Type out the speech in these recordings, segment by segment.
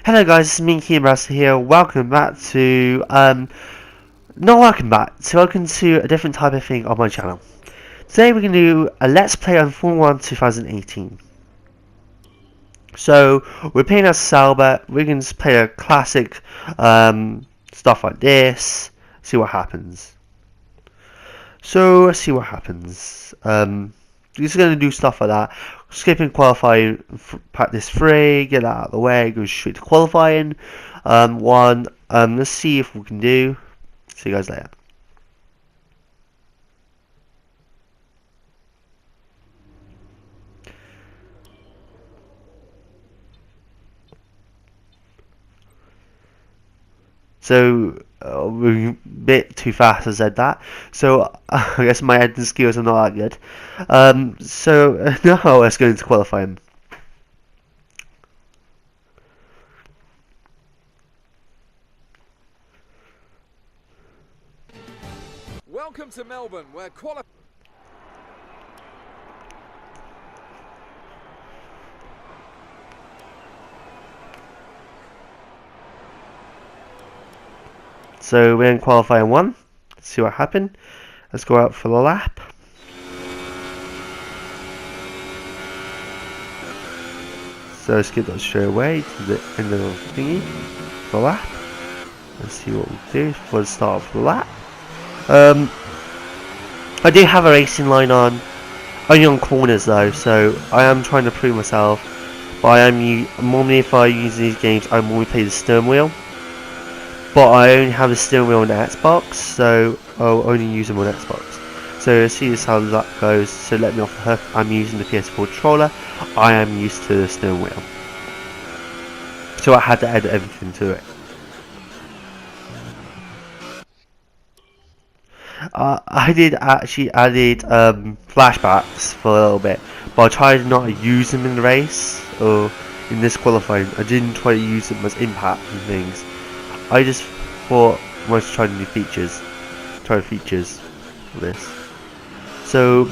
Hello guys, it's me, Keymaster here. Welcome back to, welcome to a different type of thing on my channel. Today we're going to do a Let's Play on Formula 1 2018. So, we're playing as Sauber. We're going to play a classic, stuff like this. See what happens. So, let's see what happens. Just going to do stuff like that. Skipping qualifying, practice 3, get that out of the way, go straight to qualifying. 1, let's see if we can do. See you guys later. So, we're a bit too fast, I said that. So, I guess my editing skills are not that good. Now let's go into qualifying. Welcome to Melbourne, where So we're in qualifying 1. Let's see what happened. Let's go out for the lap. So let's get that straight away to the end of the thingy. For the lap. Let's see what we do for the start of the lap. I do have a racing line on, only on corners though, so I am trying to prove myself. But I am normally, if I use these games, I normally play the steering wheel. But I only have the steering wheel on the Xbox, so I'll only use them on Xbox. So let's see how that goes. So let me off the hook. I'm using the PS4 controller. I am used to the steering wheel, so I had to edit everything to it. I did actually added flashbacks for a little bit, but I tried not to use them in the race or in this qualifying. I didn't try to use them as impact and things. I just thought I was trying new features, for this. So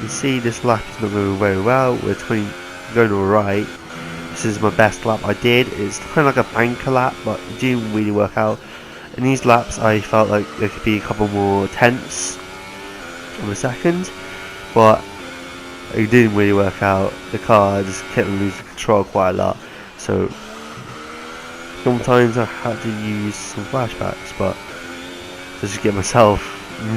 you see this lap is not going very well. We're going alright. This is my best lap I did. It's kind of like a banker lap, but it didn't really work out. In these laps, I felt like there could be a couple more tenths of a second, but it didn't really work out. The car just kept losing control quite a lot, so sometimes I had to use some flashbacks, but just to get myself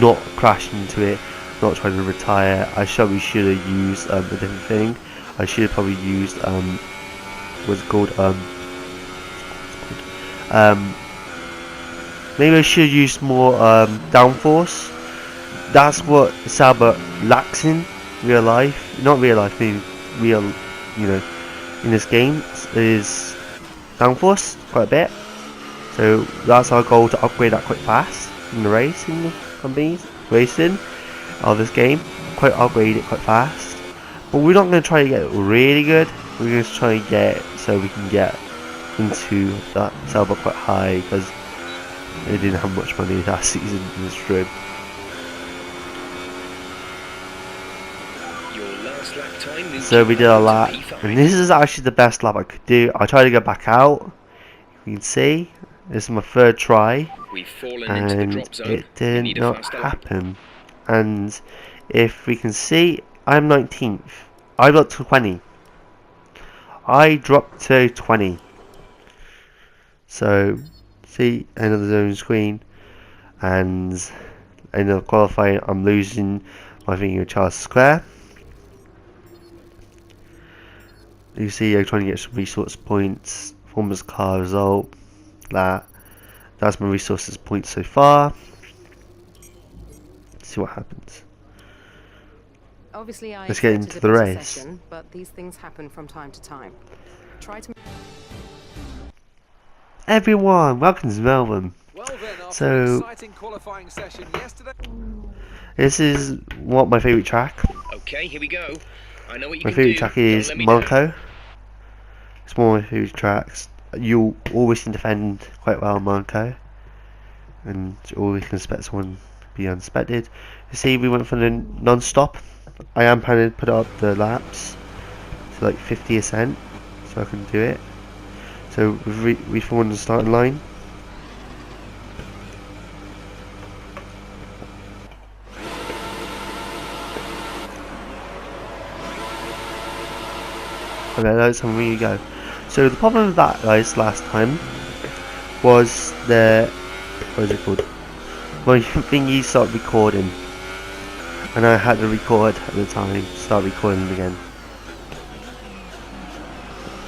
not crashing into it, not trying to retire. I probably should have used a different thing. I should have probably used what's it called maybe I should use more downforce. That's what Sauber lacks in real life. Not real life, I mean real, in this game is downforce quite a bit. So that's our goal, to upgrade that quite fast in the racing companies, racing of this game. Quite upgrade it quite fast. But we're not going to try to get really good. We're going to try and get it so we can get into that Sauber quite high, because they didn't have much money last season in this room. So we did a lap, and this is actually the best lap I could do. I tried to go back out. You can see this is my third try, and it did not happen. And if we can see, I'm 19th. I got to 20. I dropped to 20. So see, end of the zone screen, and end of qualifying. I'm losing my thing with Charles Square. You see, I'm trying to get some resource points from this car result. That's my resources points so far. Let's see what happens. Obviously, let's get into the race. Session, but these things happen from time to time. Try to. Everyone, welcome to Melbourne. Well then, after So, an exciting qualifying session yesterday. This is what my favourite track. Okay, here we go. I know what you My can favourite do. track is Don't let me Monaco. down. It's one of my favourite tracks. You always can defend quite well in Monaco, and you always can expect someone to be unexpected. You see, we went for the non-stop. I am planning to put up the laps to like 50%, so I can do it. So we form the starting line. Okay, that's how we go. So the problem with that, guys, last time was what is it called? My thingy started recording, and I had to record at the time, start recording again,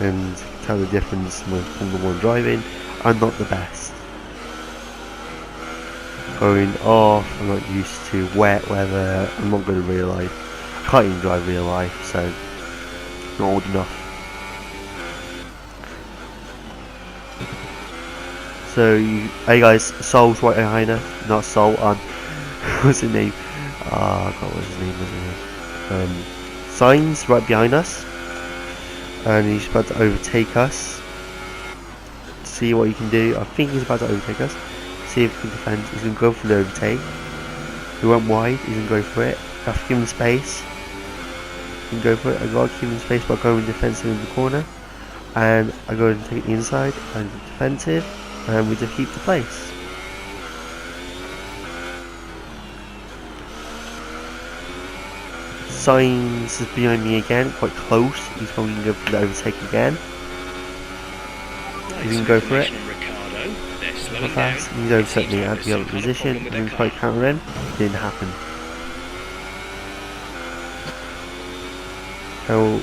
and tell the difference with Formula 1 driving. I'm not the best. Going off, I'm not used to wet weather. I'm not good in real life. I can't even drive real life, so not old enough. So, hey guys, Soul's right behind us. Not Soul, what's his name? Oh god, what's his name, Signs right behind us. And he's about to overtake us. See what he can do. I think he's about to overtake us. See if he can defend. He's going to go for the overtake. He went wide, he's going to go for it. I have to give him space. He can go for it. I got to give him space by going defensive in the corner. And I go and take the inside and defensive. And we just keep the place. Signs is behind me again, quite close. He's probably going to go for the overtake again. He's going to go for it. Not fast. He's overtook me at the other position. I'm going to try to counter him. Didn't happen. So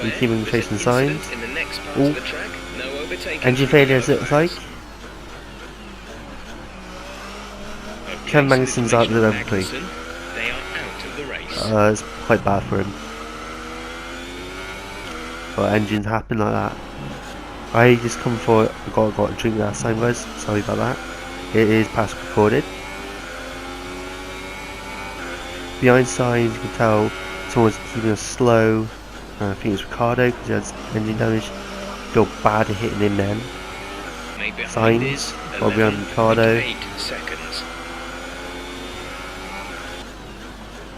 we keep him chasing signs. Oh, engine failure as it looks like. Ken Magnuson's out of the Liverpool. It's quite bad for him. But engines happen like that. I just come for it. I got a drink last time, guys. Sorry about that. It is past recorded. Behind signs, you can tell someone's keeping us slow. I think it's Ricardo because he has engine damage. Feel bad at hitting him then. Signs, while behind Ricardo.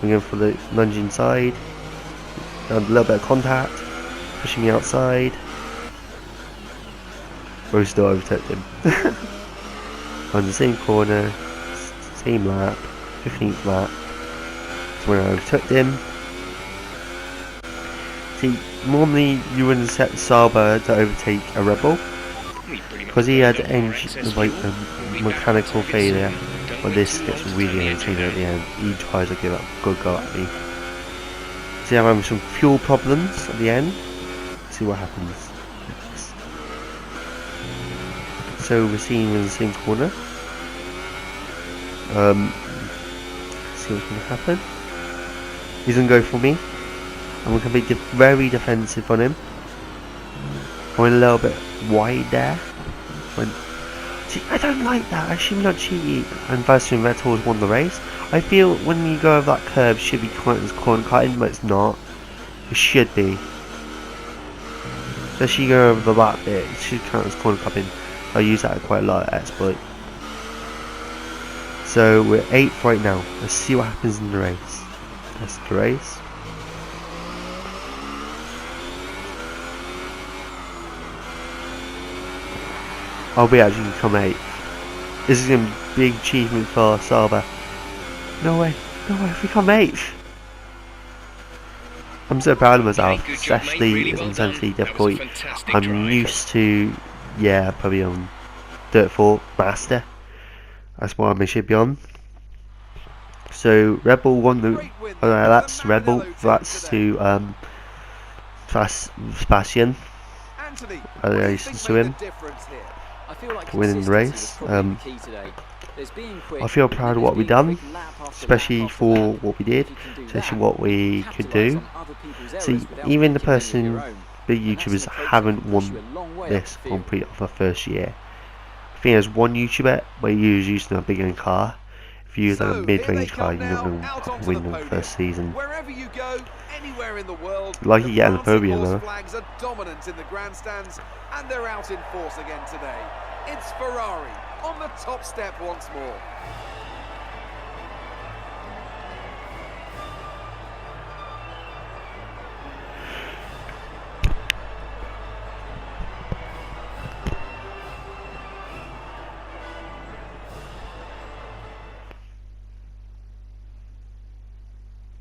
I'm going for the lunge inside. A little bit of contact. Pushing me outside. But we still overtook him. On the same corner, same lap, 15th lap. So when I overtook him. See, normally you wouldn't set Sauber to overtake a Rebel. Because he had engine, like mechanical failure. But this gets really entertaining at the end. He tries to give a good go at me. See, I'm having some fuel problems at the end. See what happens. So we're seeing him in the same corner. See what's going to happen. He's going to go for me. I'm going to be very defensive on him. I went a little bit wide there. See, I don't like that. I should not cheat. And Sebastian Vettel has won the race. I feel when you go over that curve, it should be counted as corner cutting, but it's not. It should be. Especially go over the back bit, it should count as corner cutting. I use that quite a lot at exploit. So we're 8th right now. Let's see what happens in the race. That's the race. I'll be actually come 8th. This is going to be a big achievement for Sauber. No way, if we come 8th. I'm so proud of myself, especially it's intensely difficult. I'm used to, yeah, probably on Dirt 4 Master. That's what I should be on. So Rebel won the. That's Rebel. That's to Sebastian. Congratulations to him for winning the race. I feel proud of what we done, especially for what we did, especially what we could do. See, even the big YouTubers haven't won this Grand Prix of the first year. I think there's one YouTuber where he was using a bigger car. If you use like a mid-range car, you're not going to win the first season. Like you get on the podium though. Flags are dominant in the grandstands, and they're out in force again today. It's Ferrari on the top step once more.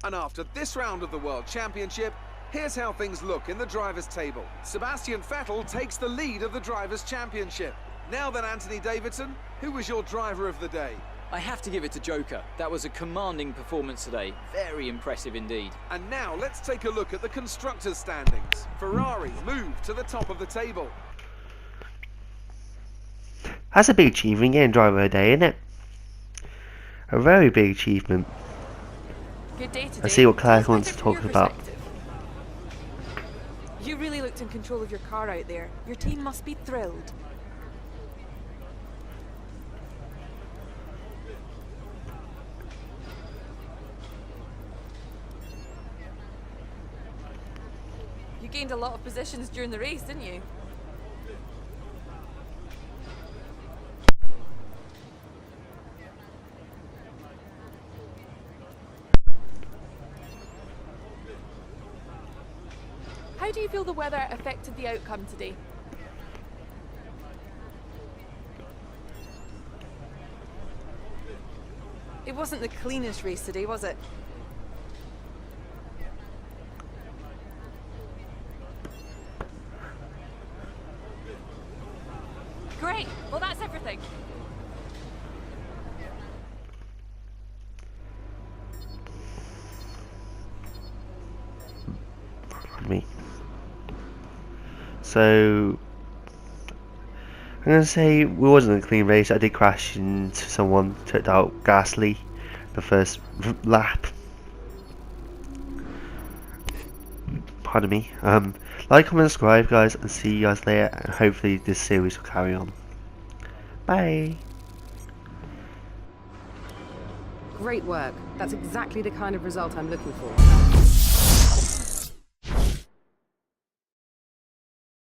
And after this round of the World Championship, here's how things look in the drivers' table. Sebastian Vettel takes the lead of the drivers' championship. Now then, Anthony Davidson, who was your driver of the day? I have to give it to Joker. That was a commanding performance today. Very impressive indeed. And now let's take a look at the constructors' standings. Ferrari move to the top of the table. That's a big achievement, getting driver of the day, isn't it? A very big achievement. Good day today. I see what Claire Tell us wants to about it talk from your about. perspective. You really looked in control of your car out there. Your team must be thrilled. You gained a lot of positions during the race, didn't you? How do you feel the weather affected the outcome today? It wasn't the cleanest race today, was it? Great! Well, that's everything. Me. So I'm gonna say it wasn't a clean race. I did crash into someone, turned out Gasly the first lap. Pardon me. Like, comment, subscribe, guys, and see you guys later. And hopefully this series will carry on. Bye. Great work. That's exactly the kind of result I'm looking for.